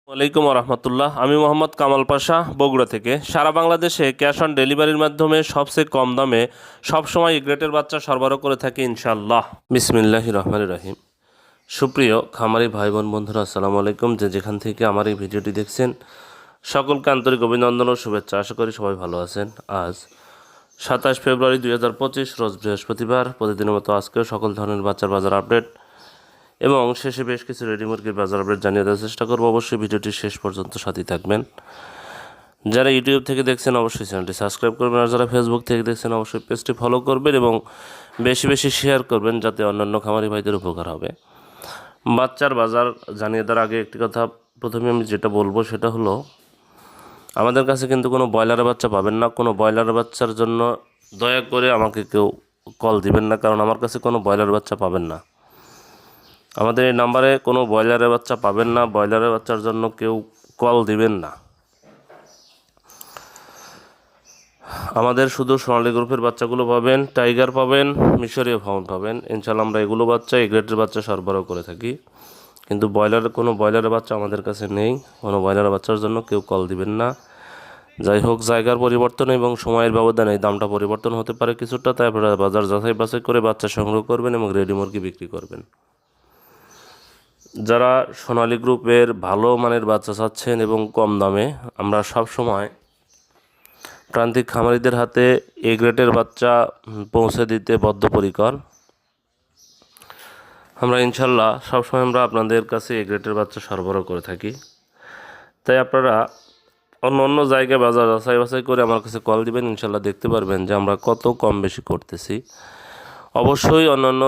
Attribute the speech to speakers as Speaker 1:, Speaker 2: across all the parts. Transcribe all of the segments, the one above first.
Speaker 1: ওয়ালাইকুম রহমতুল্লাহ। আমি মোহাম্মদ কামাল পাশা, বগুড়া থেকে। সারা বাংলাদেশে ক্যাশ অন ডেলিভারির মাধ্যমে সবচেয়ে কম দামে সবসময় গ্রেটের বাচ্চা সরবরাহ করে থাকি ইনশাআল্লাহ। বিসমিল্লাহির রহমানির রহিম। সুপ্রিয় খামারি ভাই বোন বন্ধুরা, আসসালামু আলাইকুম। যেখান থেকে আমার এই ভিডিওটি দেখছেন সকলকে আন্তরিক অভিনন্দন ও শুভেচ্ছা। আশা করি সবাই ভালো আছেন। আজ 27 ফেব্রুয়ারি 2025 রোজ বৃহস্পতিবার। প্রতিদিনের মতো আজকেও সকল ধরনের বাচ্চার বাজার আপডেট এবং শেষে বেশ কিছু রেডি মুরগির বাজার আপডেট জানিয়ে দেওয়ার চেষ্টা করবো। অবশ্যই ভিডিওটি শেষ পর্যন্ত সাথেই থাকবেন। যারা ইউটিউব থেকে দেখছেন অবশ্যই চ্যানেলটি সাবস্ক্রাইব করবেন, আর যারা ফেসবুক থেকে দেখছেন অবশ্যই পেজটি ফলো করবেন এবং বেশি বেশি শেয়ার করবেন, যাতে অন্যান্য খামারি ভাইদের উপকার হবে। বাচ্চার বাজার জানিয়ে দেওয়ার আগে একটি কথা প্রথমে আমি যেটা বলবো সেটা হলো, আমাদের কাছে কিন্তু কোনো ব্রয়লারের বাচ্চা পাবেন না। কোনো ব্রয়লারের বাচ্চার জন্য দয়া করে আমাকে কেউ কল দিবেন না, কারণ আমার কাছে কোনো ব্রয়লার বাচ্চা পাবেন না। আমাদের এই নাম্বারে কোনো ব্রয়লারের বাচ্চা পাবেন না। ব্রয়লারের বাচ্চার জন্য কেউ কল দিবেন না। আমাদের শুধু সোনালী গ্রুপের বাচ্চাগুলো পাবেন, টাইগার পাবেন, মিশরীয় ফাউন্ড পাবেন। ইনশাআল্লাহ আমরা এগুলো বাচ্চা, এই গ্রেডের বাচ্চা সরবরাহ করে থাকি। কিন্তু কোনো ব্রয়লারের বাচ্চা আমাদের কাছে নেই। কোনো ব্রয়লারের বাচ্চার জন্য কেউ কল দিবেন না। যাই হোক, জায়গার পরিবর্তন এবং সময়ের ব্যবধানে এই দামটা পরিবর্তন হতে পারে কিছুটা, তাই আপনারা বাজার যাচাই বাছাই করে বাচ্চা সংগ্রহ করবেন এবং রেডি মুরগি বিক্রি করবেন। যারা সোনালী গ্রুপের ভালো মানের বাচ্চা চাচ্ছেন এবং কম দামে, আমরা সব সময় প্রান্তিক খামারিদের হাতে এ গ্রেডের বাচ্চা পৌঁছে দিতে বদ্ধপরিকর। আমরা ইনশাল্লাহ সবসময় আপনাদের কাছে এ গ্রেডের বাচ্চা সরবরাহ করে থাকি। তাই আপনারা অন্য অন্য জায়গায় বাজার যাচাই বাছাই করে আমার কাছে কল দিবেন। ইনশাল্লাহ দেখতে পারবেন যে আমরা কত কম বেশি করতেছি। অবশ্যই অন্যান্য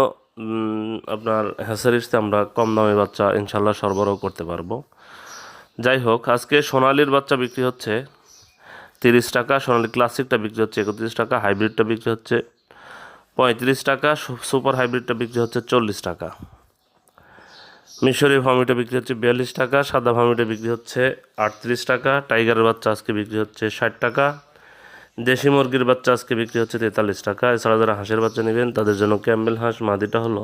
Speaker 1: আপনার হ্যাচারিসতে আমরা কম দামে বাচ্চা ইনশাল্লাহ সরবরাহ করতে পারবো। যাই হোক, আজকে সোনালির বাচ্চা বিক্রি হচ্ছে 30 টাকা, সোনালি ক্লাসিকটা বিক্রি হচ্ছে 31 টাকা, হাইব্রিডটা বিক্রি হচ্ছে 35 টাকা, সুপার হাইব্রিডটা বিক্রি হচ্ছে 40 টাকা, মিশরি ফার্মিটা বিক্রি হচ্ছে 42 টাকা, সাদা ফার্মিটা বিক্রি হচ্ছে 38 টাকা, টাইগারের বাচ্চা আজকে বিক্রি হচ্ছে 60 টাকা, দেশি মুরগির বাচ্চা আজকে বিক্রি হচ্ছে 43 টাকা। এছাড়া যারা হাঁসের বাচ্চা নেবেন তাদের জন্য ক্যাম্বেল হাঁস মাদিটা হলো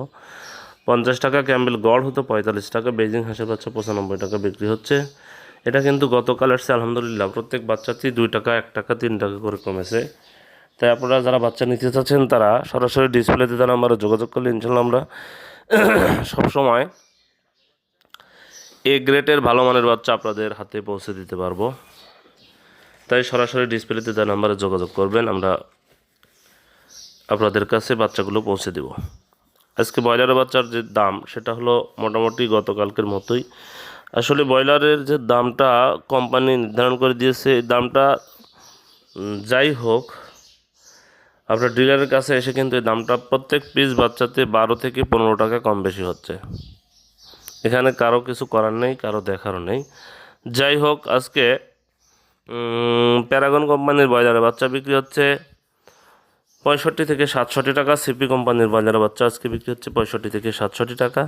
Speaker 1: 50 টাকা, ক্যাম্বেল গড় হতো 45 টাকা, বেজিং হাঁসের বাচ্চা 95 টাকা বিক্রি হচ্ছে। এটা কিন্তু গতকাল আসছে, আলহামদুলিল্লাহ প্রত্যেক বাচ্চাতেই 2 টাকা, 1 টাকা, 3 টাকা করে কমেছে। তাই আপনারা যারা বাচ্চা নিতে চাচ্ছেন তারা সরাসরি ডিসপ্লেতে তারা আমরা যোগাযোগ করলে ইনশাল্লাহ আমরা সবসময় এ গ্রেডের ভালো মানের বাচ্চা আপনাদের হাতে পৌঁছে দিতে পারবো। তাই সরাসরি ডিসপ্লেতে তার নাম্বারে যোগাযোগ করবেন, আমরা আপনাদের কাছে বাচ্চাগুলো পৌঁছে দেব। আজকে ব্রয়লারের বাচ্চার যে দাম সেটা হলো মোটামুটি গতকালকের মতোই। আসলে ব্রয়লারের যে দামটা কোম্পানি নির্ধারণ করে দিয়েছে, এই দামটা যাই হোক, আপনার ডিলারের কাছে এসে কিন্তু এই দামটা প্রত্যেক পিস বাচ্চাতে 12 থেকে 15 টাকা কম বেশি হচ্ছে। এখানে কারো কিছু করার নেই, কারো দেখারও নেই। যাই হোক, আজকে প্যারাগন কোম্পানির ব্রয়লারের বাচ্চা বিক্রি হচ্ছে 65 থেকে 67 টাকা, সিপি কোম্পানির ব্রয়লারের বাচ্চা আজকে বিক্রি হচ্ছে 65 থেকে 67 টাকা,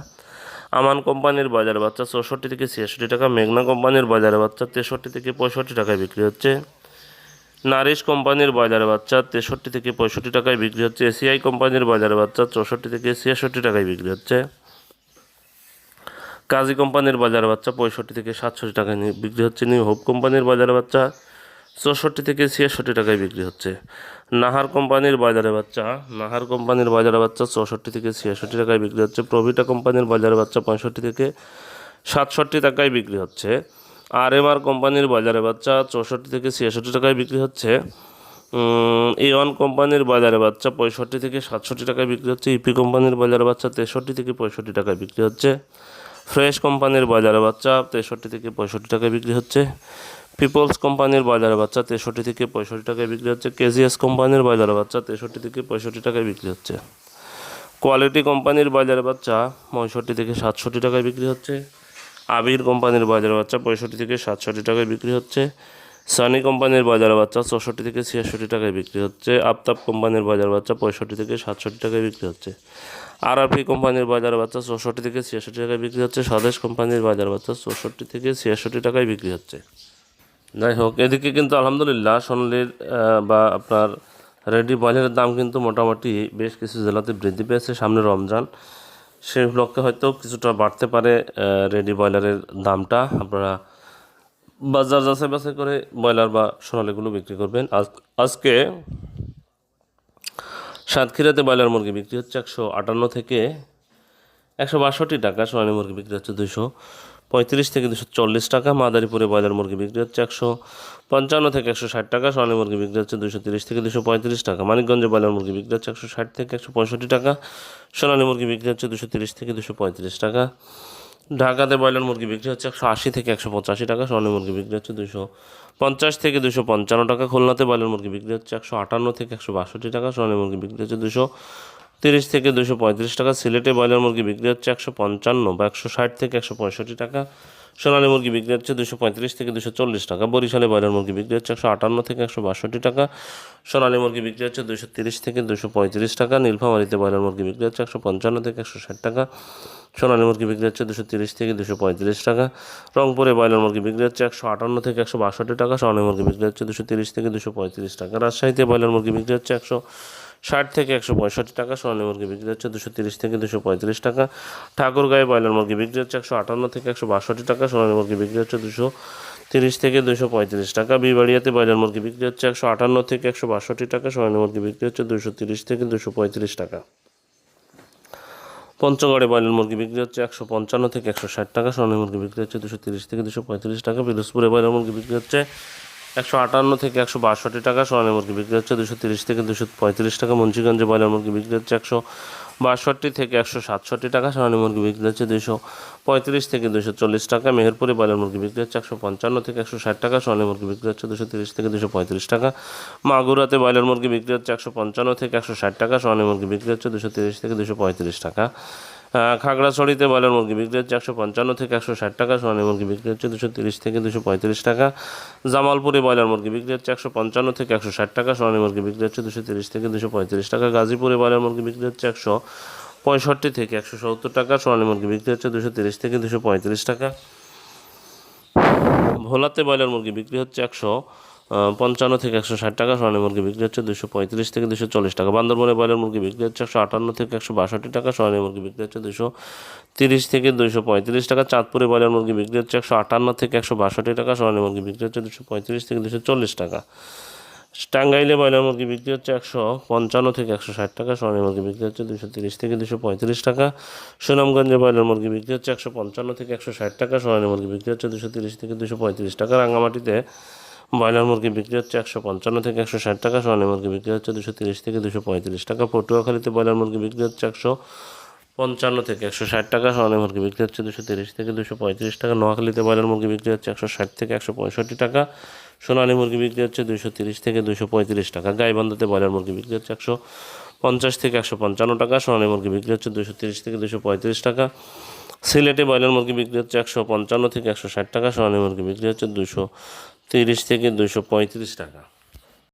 Speaker 1: আমান কোম্পানির ব্রয়লারের বাচ্চা 64 থেকে 66 টাকা, মেঘনা কোম্পানির ব্রয়লারের বাচ্চা 63 থেকে 65 টাকায় বিক্রি হচ্ছে, নারিশ কোম্পানির ব্রয়লারের বাচ্চা 63 থেকে 65 টাকায় বিক্রি হচ্ছে, এসিআই কোম্পানির ব্রয়লারের বাচ্চা 64 থেকে 66 টাকায় বিক্রি হচ্ছে, কাজী কোম্পানির ব্রয়লারের বাচ্চা 65 থেকে 67 টাকায় বিক্রি হচ্ছে, নিউ হোপ কোম্পানির ব্রয়লারের বাচ্চা 64 থেকে 66 টাকায় বিক্রি হচ্ছে, নাহার কোম্পানির ব্রয়লারের বাচ্চা 64 থেকে 66 টাকায় বিক্রি হচ্ছে, প্রভিটা কোম্পানির ব্রয়লারের বাচ্চা 65 থেকে 67 টাকায় বিক্রি হচ্ছে, আরএমআর কোম্পানির ব্রয়লারের বাচ্চা 64 থেকে 66 টাকায় বিক্রি হচ্ছে, A1 কোম্পানির ব্রয়লারের বাচ্চা 65 থেকে 67 টাকায় বিক্রি হচ্ছে, ইপি কোম্পানির ব্রয়লারের বাচ্চা 63 থেকে 65 টাকায় বিক্রি হচ্ছে, ফ্রেশ কোম্পানির ব্রয়লারের বাচ্চা 63 থেকে 65 টাকায় বিক্রি হচ্ছে, পিপলস কোম্পানির ব্রয়লারের বাচ্চা 63 থেকে 65 টাকায় বিক্রি হচ্ছে, কেজিএস কোম্পানির ব্রয়লারের বাচ্চা 63 থেকে 65 টাকায় বিক্রি হচ্ছে, কোয়ালিটি কোম্পানির ব্রয়লারের বাচ্চা 65 থেকে 67 টাকায় বিক্রি হচ্ছে, আবির কোম্পানির ব্রয়লারের বাচ্চা 65 থেকে 67 টাকায় বিক্রি হচ্ছে, সানি কোম্পানির ব্রয়লারের বাচ্চা 64 থেকে 66 টাকায় বিক্রি হচ্ছে, আফতাব কোম্পানির ব্রয়লারের বাচ্চা 65 থেকে 67 টাকায় বিক্রি হচ্ছে, আরআরপি কোম্পানির ব্রয়লারের বাচ্চা 64 থেকে 66 টাকায় বিক্রি হচ্ছে, স্বদেশ কোম্পানির ব্রয়লারের বাচ্চা 64 থেকে 66 টাকায় বিক্রি হচ্ছে। যাই হোক, এদিকে কিন্তু আলহামদুলিল্লাহ সোনালির বা আপনার রেডি ব্রয়লারের দাম কিন্তু মোটামুটি বেশ কিছু জেলাতে বৃদ্ধি পেয়েছে। সামনে রমজান, সেই উপলক্ষে হয়তো কিছুটা বাড়তে পারে রেডি ব্রয়লারের দামটা। আপনারা বাজার যাচাই বাছাই করে ব্রয়লার বা সোনালীগুলো বিক্রি করবেন। আজকে সাতক্ষীরাতে ব্রয়লার মুরগি বিক্রি হচ্ছে 158 থেকে 162 টাকা, সোনালী মুরগি বিক্রি হচ্ছে 235 থেকে 240 টাকা। মাদারীপুরে ব্রয়লার মুরগি বিক্রি হচ্ছে 155 থেকে 160 টাকা, সোনালী মুরগি বিক্রি হচ্ছে 230 থেকে 235 টাকা। মানিকগঞ্জে ব্রয়লার মুরগি বিক্রি হচ্ছে 160 থেকে 165 টাকা, সোনালী মুরগি বিক্রি হচ্ছে 230 থেকে 235 টাকা। ঢাকাতে ব্রয়লার মুরগি বিক্রি হচ্ছে 180 থেকে 185 টাকা, সোনালী মুরগি বিক্রি হচ্ছে 250 থেকে 255 টাকা। খুলনাতে ব্রয়লার মুরগি বিক্রি হচ্ছে 158 থেকে 162 টাকা, সোনালী মুরগি বিক্রি হচ্ছে 230 থেকে 235 টাকা। সিলেটে ব্রয়লার মুরগি বিক্রি হচ্ছে 155 বা 160 থেকে 165 টাকা, সোনালী মুরগি বিক্রি হচ্ছে 235 থেকে 240 টাকা। বরিশালে ব্রয়লার মুরগি বিক্রি হচ্ছে 158 থেকে 162 টাকা, সোনালী মুরগি বিক্রি হচ্ছে 230 থেকে 235 টাকা। নীলফামারীতে ব্রয়লার মুরগি বিক্রি হচ্ছে 155 থেকে 160 টাকা, সোনালী মুরগি বিক্রি হচ্ছে 230 থেকে 235 টাকা। রংপুরে ব্রয়লার মুরগি বিক্রি হচ্ছে 158 থেকে 162 টাকা, সোনালী মুরগি বিক্রি হচ্ছে 230 থেকে 235 টাকা। রাজশাহীতে ব্রয়লার মুরগি বিক্রি হচ্ছে 160 থেকে 165 টাকা, সোনালী মুরগি বিক্রি হচ্ছে 230 থেকে 235 টাকা। ঠাকুরগাঁয়ে ব্রয়লার মুরগি বিক্রি হচ্ছে 158 থেকে 162 টাকা, সোনালী মুরগি বিক্রি হচ্ছে 230 থেকে 235 টাকা। বিবাড়িয়াতে ব্রয়লার মুরগি বিক্রি হচ্ছে 158 থেকে 162 টাকা, সোনালী মুরগি বিক্রি হচ্ছে 230 থেকে 235 টাকা। পঞ্চগড়ে ব্রয়লার মুরগি বিক্রি হচ্ছে 155 থেকে 160 টাকা, সোনালী মুরগি বিক্রি হচ্ছে 230 থেকে 235 টাকা। পিরোজপুরে ব্রয়লার মুরগি বিক্রি হচ্ছে 158 থেকে 162 টাকা, সোনালী মুরগি বিক্রি হচ্ছে 230 থেকে 235 টাকা। মুন্সিগঞ্জে ব্রয়লার মুরগি বিক্রি হচ্ছে 162 থেকে 167 টাকা, সোনালী মুরগি বিক্রি হচ্ছে 235 থেকে 240 টাকা। মেহেরপুরে ব্রয়লার মুরগি বিক্রি হচ্ছে 155 থেকে 160 টাকা, সোনালী মুরগি বিক্রি হচ্ছে 230 থেকে 235 টাকা। মাগুরাতে ব্রয়লার মুরগি বিক্রি হচ্ছে 155 থেকে 160 টাকা, সোনালী মুরগি বিক্রি হচ্ছে 230 থেকে 235 টাকা। খাগড়াছড়িতে ব্রয়লার মুরগি বিক্রি হচ্ছে 155 থেকে 160 টাকা, সোনালী মুরগি বিক্রি হচ্ছে 230 থেকে 235 টাকা। জামালপুরে ব্রয়লার মুরগি বিক্রি হচ্ছে 155 থেকে 160 টাকা, সোনালী মুরগি বিক্রি হচ্ছে 230 থেকে 235 টাকা। গাজীপুরে ব্রয়লার মুরগি বিক্রি হচ্ছে 165 থেকে 170 টাকা, সোনালী মুরগি বিক্রি হচ্ছে 230 থেকে 235 টাকা। ভোলাতে ব্রয়লার মুরগি বিক্রি হচ্ছে 155 থেকে 160 টাকা, সোনালী মুরগি বিক্রি হচ্ছে 235 থেকে 240 টাকা। বান্দরবনে ব্রয়লার মুরগি বিক্রি হচ্ছে 158 থেকে 162 টাকা, সোনালী মুরগি বিক্রি হচ্ছে 230 থেকে 235 টাকা। চাঁদপুরে ব্রয়লার মুরগি বিক্রি হচ্ছে 158 থেকে 162 টাকা, সোনালী মুরগি বিক্রি হচ্ছে 235 থেকে 240 টাকা। টাঙ্গাইলে ব্রয়লার মুরগি বিক্রি হচ্ছে 155 থেকে 160 টাকা, সোনালী মুরগি বিক্রি হচ্ছে 230 থেকে 235 টাকা। সুনামগঞ্জে ব্রয়লার মুরগি বিক্রি হচ্ছে 155 থেকে 160 টাকা, সোনালী মুরগি বিক্রি হচ্ছে 230 থেকে 235 টাকা। রাঙ্গামাটিতে ব্রয়লার মুরগি বিক্রি হচ্ছে 155 থেকে 160 টাকা, সোনালী মুরগি বিক্রি হচ্ছে 230 থেকে 235 টাকা। পটুয়াখালীতে ব্রয়লার মুরগি বিক্রি হচ্ছে 155 থেকে 160 টাকা, সোনালী মুরগি বিক্রি হচ্ছে 230 থেকে 235 টাকা। নোয়াখালীতে ব্রয়লার মুরগি বিক্রি হচ্ছে 160 থেকে 165 টাকা, সোনালী মুরগি বিক্রি হচ্ছে 230 থেকে 235 টাকা। গাইবান্ধাতে ব্রয়লার মুরগি বিক্রি হচ্ছে 150 থেকে 155 টাকা, সোনালী মুরগি বিক্রি হচ্ছে 230 থেকে 235 টাকা। সিলেটে ব্রয়লার মুরগি বিক্রি হচ্ছে 155 থেকে 160 টাকা, সোনালী মুরগি বিক্রি হচ্ছে 230 থেকে 235 টাকা।